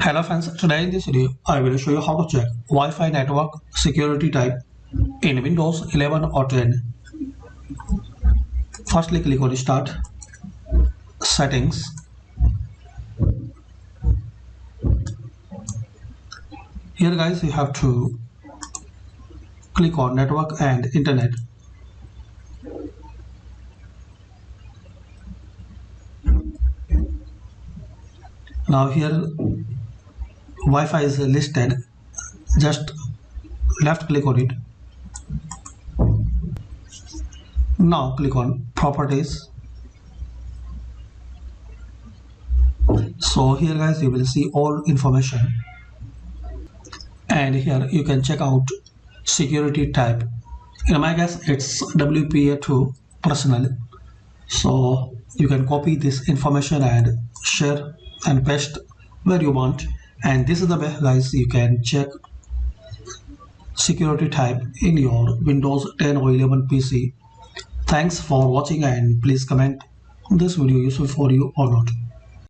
Hello friends, today in this video I will show you how to check Wi-Fi network security type in Windows 11 or 10. Firstly click on Start, Settings. Here guys you have to click on Network and Internet. Now here Wi-Fi is listed, just left click on it. Now click on Properties. So here guys you will see all information, and here you can check out security type. In my case it's WPA2 personal, so you can copy this information and share and paste where you want. And this is the way guys you can check security type in your Windows 10 or 11 PC. Thanks for watching, and please comment this video useful for you or not.